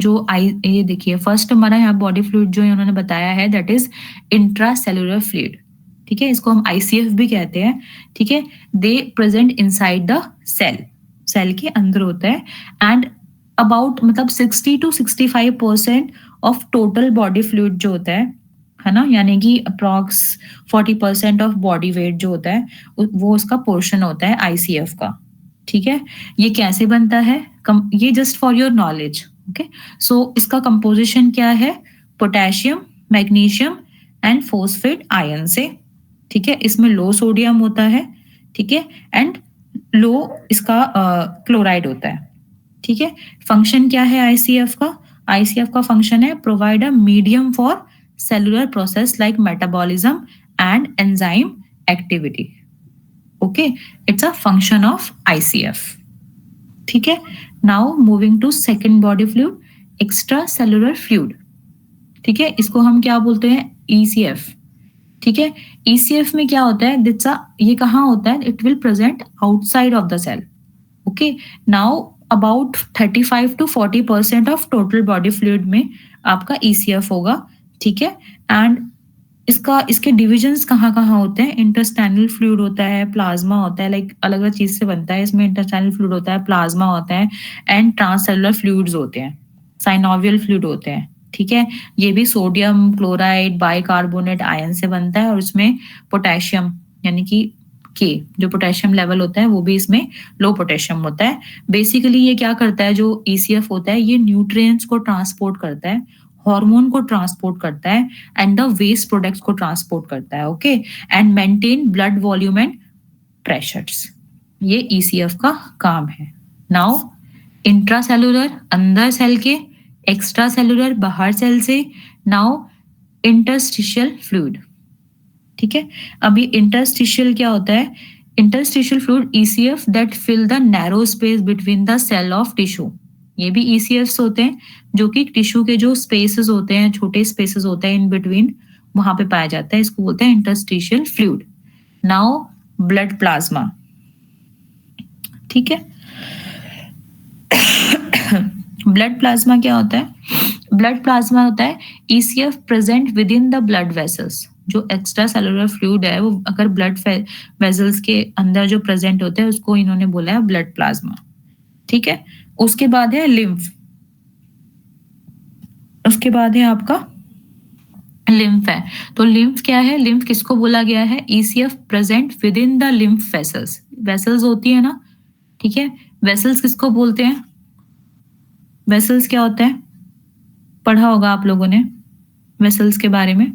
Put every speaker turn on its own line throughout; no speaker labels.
जो ये देखिए फर्स्ट हमारा यहाँ बॉडी फ्लूइड जो इन्होंने बताया है दैट इज इंट्रासेलुलर फ्लूइड, ठीक है, इसको हम आईसीएफ भी कहते हैं, ठीक है। They present inside the cell, cell के अंदर होता है एंड अबाउट मतलब 60 to 65% of total body fluid जो होता है ना, यानी कि अप्रॉक्स 40% ऑफ बॉडी वेट जो होता है वो उसका पोर्शन होता है आईसीएफ का, ठीक है। ये कैसे बनता है, ये just for your knowledge, okay. So इसका कंपोजिशन क्या है, potassium, magnesium and phosphate ion से, ठीक है। इसमें लो सोडियम होता है, ठीक है, एंड लो इसका क्लोराइड होता है, ठीक है। फंक्शन क्या है आईसीएफ का, आईसीएफ का फंक्शन है provide a medium for cellular process like metabolism and enzyme activity, okay. It's a function of ICF, ठीक है। Now moving to second body fluid, extra cellular fluid, ठीक है, इसको हम क्या बोलते हैं, ईसीएफ, ठीक है। ईसीएफ में क्या होता है, ये कहाँ होता है, it will present outside of the cell, okay. Now about 35 to 40% of total body fluid में आपका ईसीएफ होगा, ठीक है। एंड इसके डिविजन्स कहाँ कहाँ होते हैं, इंटेस्टाइनल फ्लूइड होता है, प्लाज्मा होता है, लाइक अलग अलग चीज से बनता है, इसमें इंटेस्टाइनल फ्लूइड होता है, प्लाज्मा होता है एंड ट्रांससेलुलर फ्लूइड्स होते हैं, साइनोवियल फ्लूइड होते हैं, ठीक है। ये भी सोडियम क्लोराइड बाइकार्बोनेट आयन से बनता है और इसमें पोटेशियम यानी कि के जो पोटेशियम लेवल होता है वो भी इसमें लो पोटेशियम होता है। बेसिकली ये क्या करता है, जो ईसीएफ होता है ये न्यूट्रिएंट्स को ट्रांसपोर्ट करता है, हार्मोन को ट्रांसपोर्ट करता है एंड द वेस्ट प्रोडक्ट्स को ट्रांसपोर्ट करता है, okay, and maintain blood volume and pressures, ये ईसीएफ का काम है। नाउ इंट्रासेलुलर अंदर सेल के, एक्स्ट्रा सेलुलर बाहर सेल से, नाउ इंटरस्टिशियल फ्लूइड, ठीक है। अभी इंटरस्टिशियल क्या होता है, interstitial fluid ECF that fill the narrow space between the cell of tissue, ये भी ईसीएफ्स होते हैं जो कि टिश्यू के जो स्पेसेस होते हैं, छोटे स्पेसेस होते हैं इन बिटवीन, वहां पे पाया जाता है, इसको बोलते हैं interstitial fluid. Now blood plasma, ठीक है। ब्लड प्लाज्मा क्या होता है, ब्लड प्लाज्मा होता है ECF present with in the blood vessels, जो एक्स्ट्रा सेलुलर फ्लूइड है वो अगर ब्लड वेसल्स के अंदर जो प्रेजेंट होता है उसको इन्होंने बोला है ब्लड प्लाज्मा, ठीक है। उसके बाद है लिम्फ, उसके बाद है आपका लिम्फ है, तो लिम्फ क्या है, लिम्फ किसको बोला गया है, ECF present with in the lymph vessels, vessels होती है ना, ठीक है। वेसल्स किसको बोलते हैं, वेसल्स क्या होता है, पढ़ा होगा आप लोगों ने वेसल्स के बारे में,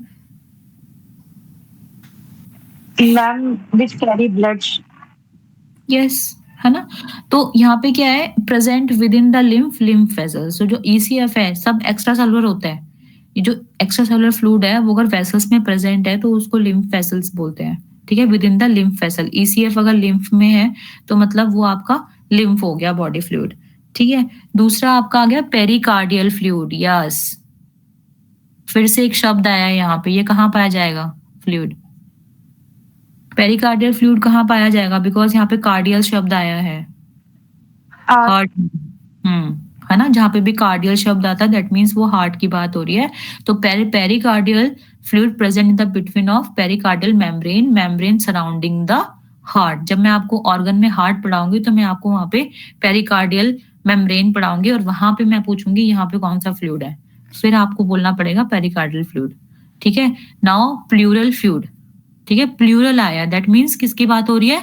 ma'am which carry blood,
yes, है ना। तो यहाँ पे क्या है, present with in the lymph vessels, तो जो ईसीएफ है सब एक्स्ट्रा सेलुलर होता है, ये जो एक्स्ट्रा सेलुलर फ्लूइड है वो अगर वेसल्स में प्रेजेंट है तो उसको लिम्फ वेसल्स बोलते हैं, ठीक है, with in the lymph vessel. ECF अगर लिम्फ में है तो मतलब वो आपका लिम्फ हो गया बॉडी फ्लूइड, ठीक है। दूसरा आपका आ गया पेरिकार्डियल फ्लूइड, यस, फिर से एक शब्द आया है यहाँ पे, ये कहाँ पाया जाएगा फ्लूइड, पेरिकार्डियल फ्लूइड कहाँ पाया जाएगा, बिकॉज यहाँ पे कार्डियल शब्द आया है, हार्ट, है ना, जहाँ पे भी कार्डियल शब्द आता है दैट मीन्स वो हार्ट की बात हो रही है। तो pericardial fluid present in the between of pericardial membrane, membrane surrounding the heart. जब मैं आपको ऑर्गन में हार्ट पढ़ाऊंगी तो मैं आपको वहां पे पेरिकार्डियल मेम्ब्रेन पढ़ाऊंगी और वहां पे मैं पूछूंगी यहाँ पे कौन सा फ्लूइड है, फिर आपको बोलना पड़ेगा पेरिकार्डियल फ्लूइड, ठीक है। नाउ प्लूरल फ्लूइड, ठीक है, प्लूरल आया दैट मीन्स किसकी बात हो रही है,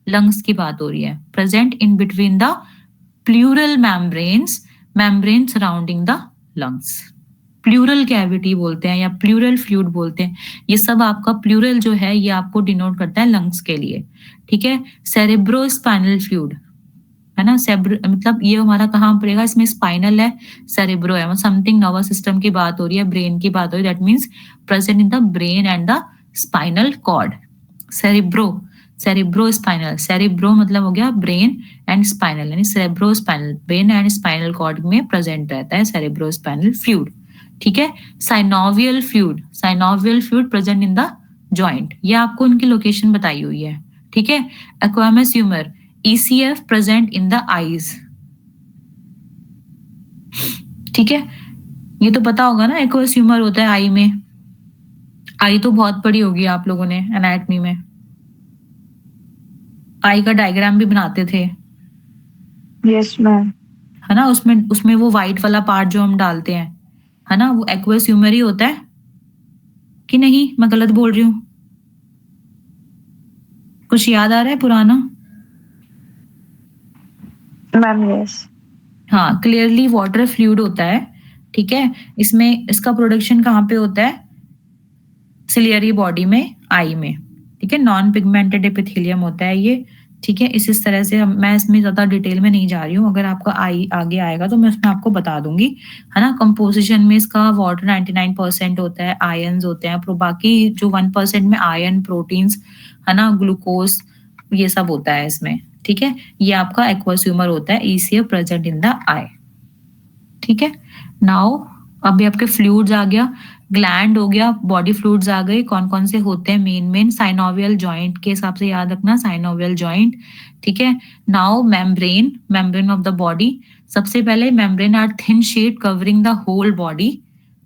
लंग्स की बात हो रही है, present in between the pleural membranes, membrane surrounding the lungs, pleural cavity बोलते हैं या प्लूरल फ्लूइड बोलते हैं। ये सब आपका प्लूरल जो है ये आपको डिनोट करता है लंग्स के लिए, ठीक है। सेरेब्रोस्पाइनल फ्लूइड है ना, मतलब ये हमारा कहाँ पड़ेगा, इसमें स्पाइनल है, सेरेब्रो है, समथिंग नर्वस सिस्टम की बात हो रही है, ब्रेन की बात हो रही है, that means present in the brain and the spinal cord. Cerebro spinal, cerebro मतलब हो गया ब्रेन एंड स्पाइनल, यानी cerebro spinal, brain and spinal cord में प्रेजेंट रहता है सेरेब्रो स्पाइनल फ्लूइड, ठीक है। Synovial fluid, synovial fluid present in the joint, ये आपको उनकी लोकेशन बताई हुई है, ठीक है। Aqueous humour, ECF present in the eyes, ठीक है, ये तो पता होगा ना एक्वस ह्यूमर होता है आई में। आई तो बहुत पढ़ी होगी आप लोगों ने एनाटॉमी में, आई का डायग्राम भी बनाते थे,
यस मैम।
है ना। उसमें उसमें वो व्हाइट वाला पार्ट जो हम डालते हैं, है ना, वो एक्वस ह्यूमर ही होता है कि नहीं, मैं गलत बोल रही हूँ? कुछ याद आ रहा है पुराना?
Ma'am yes.
हाँ, क्लियरली वाटर फ्लूइड होता है, ठीक है। इसमें इसका प्रोडक्शन कहाँ पे होता है? सिलियरी बॉडी में, आई में, ठीक है। नॉन पिगमेंटेड एपिथेलियम होता है ये, ठीक है। इस तरह से मैं इसमें ज्यादा डिटेल में नहीं जा रही हूँ, अगर आपका आई आगे आएगा तो मैं उसमें आपको बता दूंगी, है ना। कंपोजिशन में इसका वाटर 99% होता है, आयंस होते हैं, बाकी जो 1% में आयन, प्रोटीन्स, है ना, ग्लूकोज, ये सब होता है इसमें, ठीक है। ये आपका एक्वस ह्यूमर होता है, ईसीएफ प्रेजेंट इन द आई, ठीक है। नाउ अभी आपके फ्लूइड्स आ गया, ग्लैंड हो गया, बॉडी फ्लूइड्स आ गए। कौन कौन से होते हैं? मेन साइनोवियल जॉइंट के हिसाब से याद रखना, साइनोवियल जॉइंट, ठीक है। Now membrane, membrane of the body. सबसे पहले membrane are thin sheet covering the whole body,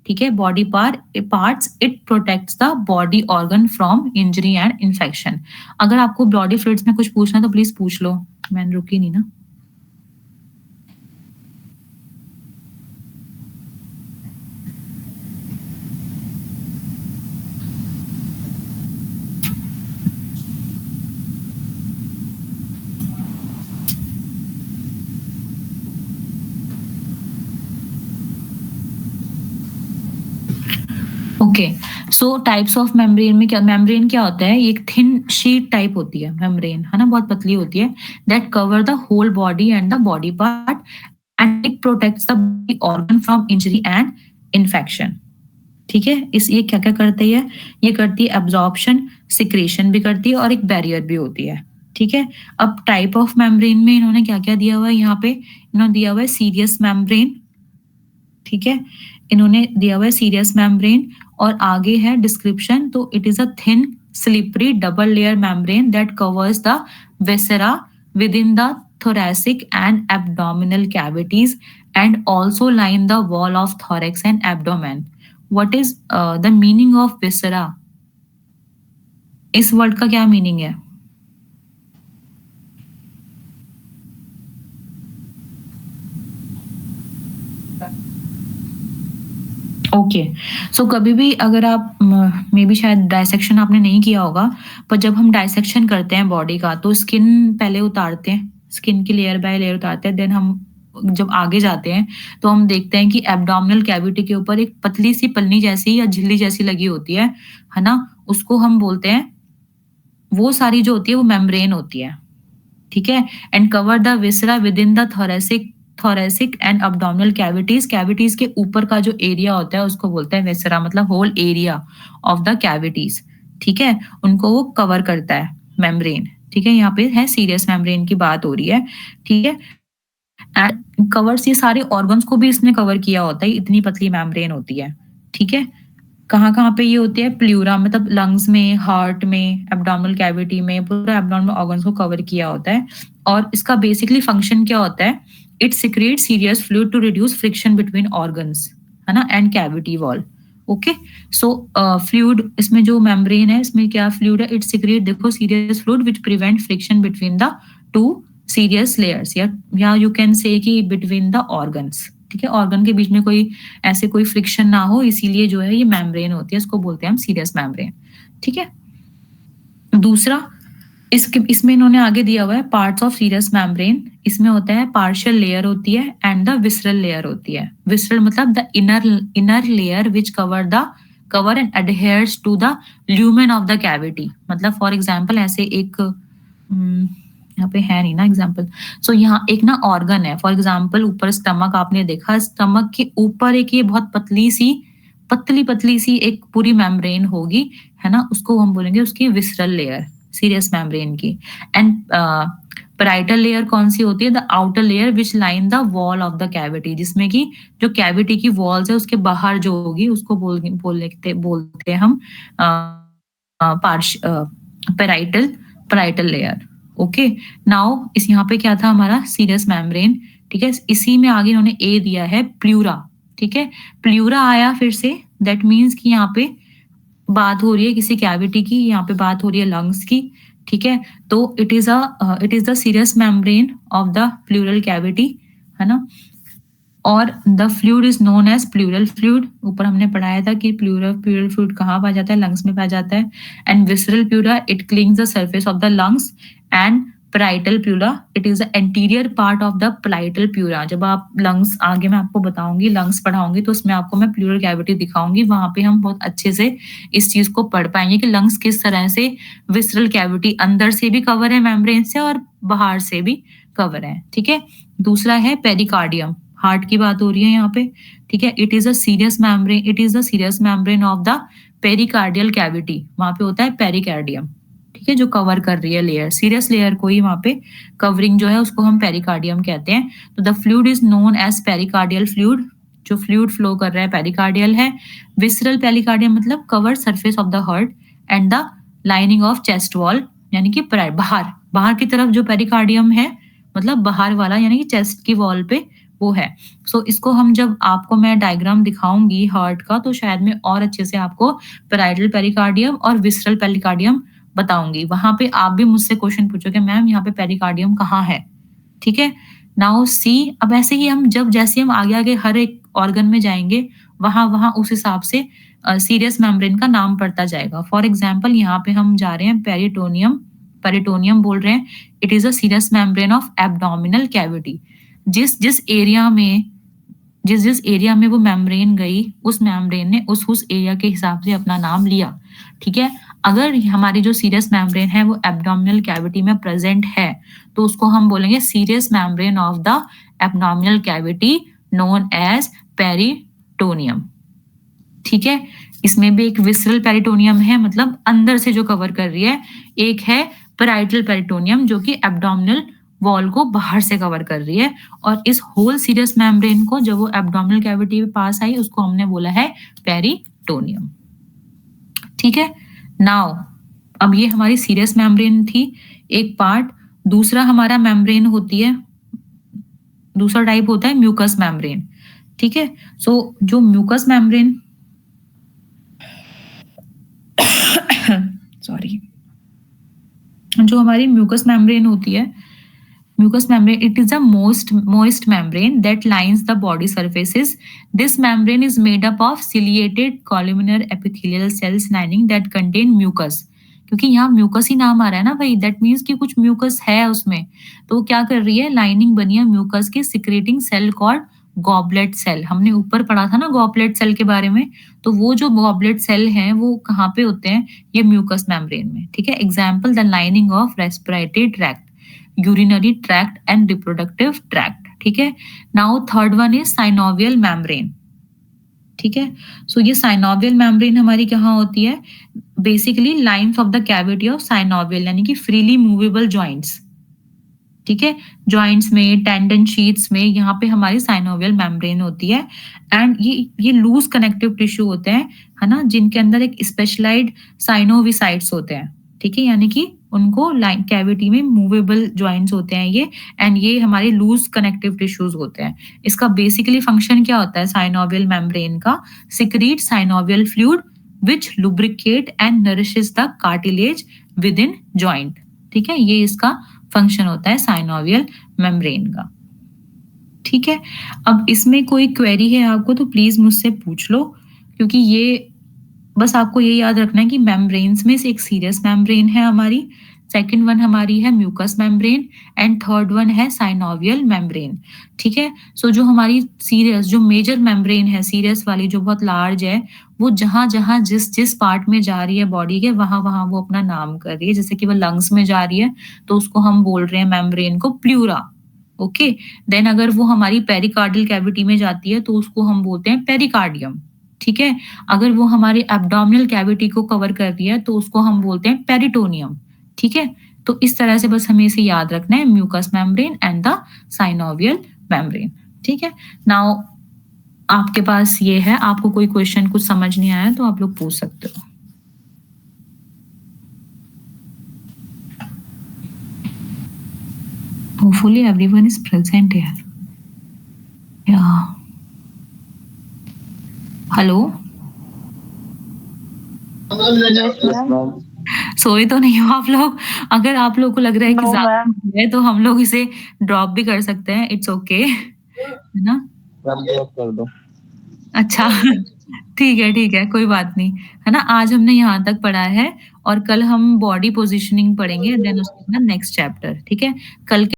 ठीक है। Body parts, it protects the body organ from injury and infection. अगर आपको बॉडी फ्लूइड्स में कुछ पूछना तो प्लीज पूछ लो, मैंने रुकी नहीं ना। Okay, so types of membrane में क्या, मेम्ब्रेन क्या होता है? एक थिन शीट टाइप होती है मेम्ब्रेन, है ना, बहुत पतली होती है, that cover the whole body and the body part and it protects the organ from injury and infection, ठीक है। इस ये क्या क्या करती है? ये करती है एब्जॉर्प्शन, सिक्रेशन भी करती है, और एक बैरियर भी होती है, ठीक है। अब टाइप ऑफ मेम्ब्रेन में इन्होंने क्या क्या दिया हुआ है? यहाँ पे इन्होंने दिया हुआ है सीरियस मेम्ब्रेन, ठीक है, इन्होंने दिया हुआ है सीरियस मेम्ब्रेन, और आगे है डिस्क्रिप्शन, तो it is a thin slippery double layer membrane that covers the viscera within the thoracic and abdominal cavities and also line the wall of thorax and abdomen. What is the meaning of viscera? इस word का क्या meaning है? Okay, सो कभी भी अगर आप may be शायद dissection आपने नहीं किया होगा, पर जब हम डायसेक्शन करते हैं बॉडी का तो स्किन पहले उतारते हैं, स्किन की लेयर बाय लेयर उतारते हैं, देन हम जब आगे जाते हैं तो हम देखते हैं कि एब्डोमिनल कैविटी के ऊपर एक पतली सी पन्नी जैसी या झिल्ली जैसी लगी होती है ना, उसको हम बोलते हैं, वो सारी जो होती है वो मेम्ब्रेन होती है, ठीक है। And cover the viscera with in the thoracic and abdominal cavities, cavities के ऊपर का जो एरिया होता है उसको बोलते हैं विसरा, मतलब whole area of the cavities, ठीक है, उनको वो कवर करता है मेम्ब्रेन, ठीक है। यहाँ पे है सीरियस मेम्ब्रेन की बात हो रही है, ठीक है। एंड कवर्स, ये सारे ऑर्गन्स को भी इसने कवर किया होता है, इतनी पतली मेम्ब्रेन होती है, ठीक है। कहाँ कहाँ पे ये होती है? प्लूरा, मतलब लंग्स में, हार्ट में, एब्डोमिनल कैविटी में, पूरा एब्डोमिनल ऑर्गन्स को कवर किया होता है। और इसका बेसिकली फंक्शन क्या होता है? It secrete serious fluid to reduce friction between organs, है ना, and cavity wall. Okay, so fluid, इसमें जो मेम्ब्रेन है इसमें क्या फ्लूइड है? इट सिक्रेट, देखो, serious fluid which prevent friction between the two serious layers, या यू कैन से कि बिटवीन द ऑर्गन्स, ठीक है। ऑर्गन के बीच में कोई ऐसे कोई फ्रिक्शन ना हो, इसीलिए जो है ये मेम्ब्रेन होती है, इसको बोलते हैं हम सीरियस मेम्ब्रेन, ठीक है। दूसरा, इसमें इन्होंने आगे दिया हुआ है पार्ट्स ऑफ सीरियस मेम्ब्रेन, इसमें होता है पार्शियल लेयर होती है एंड द विसरल लेयर होती है। विसरल मतलब the inner layer which cover and adheres to the lumen of the cavity, मतलब फॉर एग्जाम्पल ऐसे एक यहाँ पे है नहीं ना एग्जाम्पल, सो यहाँ एक ना ऑर्गन है, फॉर एग्जाम्पल ऊपर स्टमक आपने देखा, स्टमक के ऊपर एक ये बहुत पतली पतली सी एक पूरी मेम्ब्रेन होगी, है ना, उसको हम बोलेंगे उसकी विसरल लेयर, सीरियस मेम्ब्रेन की। एंड पेराइटल लेयर कौन सी होती है? The outer layer which line the wall of the cavity, जिसमें कि जो कैविटी की वॉल्स है उसके बाहर जो होगी उसको बोलते हैं हम पेराइटल लेयर। ओके, नाउ इस यहाँ पे क्या था हमारा? सीरियस मेम्ब्रेन, ठीक है। इसी में आगे इन्होंने ए दिया है प्लूरा, ठीक है। प्लूरा आया फिर से, दैट मीन्स कि यहाँ पे बात हो रही है किसी कैविटी की, यहाँ पे बात हो रही है लंग्स की, ठीक है। तो it is the serous membrane of the pleural cavity, है ना। और the fluid is known as pleural fluid, ऊपर हमने पढ़ाया था कि प्लूरल फ्लूइड कहाँ पाया जाता है, लंग्स में पाया जाता है। And visceral pleura it clings the surface of the lungs. And parietal pleura it is the anterior part of the parietal pleura. जब आप लंग्स आगे मैं आपको बताऊंगी, लंग्स पढ़ाऊंगी, तो उसमें आपको मैं प्लूरल कैविटी दिखाऊंगी, वहां पे हम बहुत अच्छे से इस चीज को पढ़ पाएंगे कि लंग्स किस तरह से विसरल कैविटी अंदर से भी कवर है मेम्ब्रेन से और बाहर से भी कवर है, ठीक है। दूसरा है पेरिकार्डियम, हार्ट की बात हो रही है यहाँ पे, ठीक है। It is the serous membrane of the pericardial cavity, वहां पे होता है पेरिकार्डियम, ठीक है, जो कवर कर रही है लेयर, सीरियस लेयर को ही वहां पे कवरिंग जो है उसको हम पेरिकार्डियम कहते हैं। तो the fluid is known as pericardial fluid, जो फ्लूइड फ्लो कर रहा है पेरिकार्डियल है। विसरल पेरिकार्डियम मतलब cover surface of the heart and the lining of chest wall, यानी कि बाहर बाहर की तरफ जो पेरिकार्डियम है, मतलब बाहर वाला, यानी कि चेस्ट की वॉल पे वो है। सो इसको हम जब आपको मैं डायग्राम दिखाऊंगी हार्ट का, तो शायद मैं और अच्छे से आपको पैराइटल पेरिकार्डियम और विसरल पेरिकार्डियम बताऊंगी। वहां पे आप भी मुझसे क्वेश्चन पूछोगे मैम यहाँ पे पेरिकार्डियम कहाँ है, ठीक है। नाउ सी, अब ऐसे ही हम जब जैसे हम आगे आगे हर एक ऑर्गन में जाएंगे, वहां वहां उस हिसाब से सीरियस मेम्ब्रेन का नाम पड़ता जाएगा। फॉर एग्जाम्पल यहाँ पे हम जा रहे हैं पेरिटोनियम, पेरिटोनियम बोल रहे हैं। It is a serious membrane of abdominal cavity. जिस जिस एरिया में वो मेम्ब्रेन गई, उस मेम्ब्रेन ने उस एरिया के हिसाब से अपना नाम लिया, ठीक है। अगर हमारी जो सीरियस मेम्ब्रेन है वो एब्डोमिनल कैविटी में प्रेजेंट है, तो उसको हम बोलेंगे serous membrane of the abdominal cavity known as peritoneum, ठीक है। इसमें भी एक विसरल पेरिटोनियम है, मतलब अंदर से जो कवर कर रही है। एक है पैराइटल पेरिटोनियम जो कि एब्डोमिनल वॉल को बाहर से कवर कर रही है। और इस होल सीरियस मेम्ब्रेन को जब वो एब्डोमिनल कैविटी के पास आई, उसको हमने बोला है पेरिटोनियम, ठीक है। नाउ अब ये हमारी सीरियस मेम्ब्रेन थी एक पार्ट। दूसरा हमारा मेम्ब्रेन होती है, दूसरा टाइप होता है म्यूकस मेम्ब्रेन, ठीक है। सो जो म्यूकस मेम्ब्रेन सॉरी, जो हमारी म्यूकस मेम्ब्रेन होती है, mucous membrane it is the moist membrane that lines the body surfaces. This membrane is made up of ciliated columnar epithelial cells lining that contain mucus. क्योंकि यहाँ mucus ही नाम आ रहा है ना भाई, दैट मीन्स कि कुछ म्यूकस है उसमें। तो वो क्या कर रही है, लाइनिंग बनी है म्यूकस की, secreting cell called goblet cell. हमने ऊपर पढ़ा था ना गॉबलेट सेल के बारे में, तो वो जो गॉबलेट सेल हैं वो कहाँ पे होते हैं, ये म्यूकस मेम्ब्रेन में, ठीक है। Example the lining of respiratory tract, urinary tract and reproductive tract, ठीक है। Now third one is synovial membrane, ठीक है। सो ये साइनोवियल मेम्ब्रेन हमारी कहाँ होती है, basically lines of the cavity of synovial, यानी कि फ्रीली मूवेबल जॉइंट्स, ठीक है। जॉइंट्स में, टेंडन शीट्स में, यहाँ पे हमारी साइनोवियल मेम्ब्रेन होती है। एंड ये लूज कनेक्टिव टिश्यू होते हैं, है ना, जिनके अंदर एक स्पेशलाइज्ड साइनोविसाइट्स होते हैं, ठीक है, यानी कि उनको लाइन कैविटी में मूवेबल जॉइंट्स होते हैं ये। एंड ये हमारे लूज कनेक्टिव टिश्यूज होते हैं। इसका बेसिकली फंक्शन क्या होता है साइनोवियल मेम्ब्रेन का, secrete synovial fluid which lubricate and nourishes the cartilage with in joint, ठीक है। ये इसका फंक्शन होता है साइनोवियल मेम्ब्रेन का, ठीक है। अब इसमें कोई क्वेरी है आपको तो प्लीज मुझसे पूछ लो, क्योंकि ये बस आपको ये याद रखना है कि मेम्ब्रेन्स में से एक सीरियस मेम्ब्रेन है हमारी, सेकंड वन हमारी है mucous membrane and third one है साइनोवियल मेम्ब्रेन, ठीक है। सो जो हमारी सीरियस, जो मेजर मेम्ब्रेन है सीरियस वाली, जो बहुत लार्ज है, वो जहां जहां जिस जिस पार्ट में जा रही है बॉडी के, वहां वहां वो अपना नाम कर रही है। जैसे कि वो लंग्स में जा रही है तो उसको हम बोल रहे हैं मेम्ब्रेन को प्लूरा, ओके। देन अगर वो हमारी पेरिकार्डियल कैविटी में जाती है तो उसको हम बोलते हैं पेरिकार्डियम, ठीक है। अगर वो हमारे एब्डोमिनल कैविटी को कवर कर रही है तो उसको हम बोलते हैं पेरिटोनियम, ठीक है। तो इस तरह से बस हमें इसे याद रखना है, mucous membrane and the synovial membrane, ठीक है। नाउ आपके पास ये है, आपको कोई क्वेश्चन कुछ समझ नहीं आया तो आप लोग पूछ सकते हो। Hopefully everyone is present here. Yeah. Hello?
Yes,
Yes,
ma'am.
ma'am.
सोए तो नहीं हो आप लोग? अगर आप लोगों को लग रहा है कि
No,
ज़्यादा
ma'am.
है तो हम लोग इसे ड्रॉप भी कर सकते हैं, इट्स ओके, है ना?
मैम ड्रॉप कर दो।
अच्छा ठीक है, कोई बात नहीं, है ना? आज हमने यहाँ तक पढ़ा है और कल हम बॉडी पोज़िशनिंग पढ़ेंगे, देन उसके बाद नेक्स्ट चैप्टर, ठीक है? कल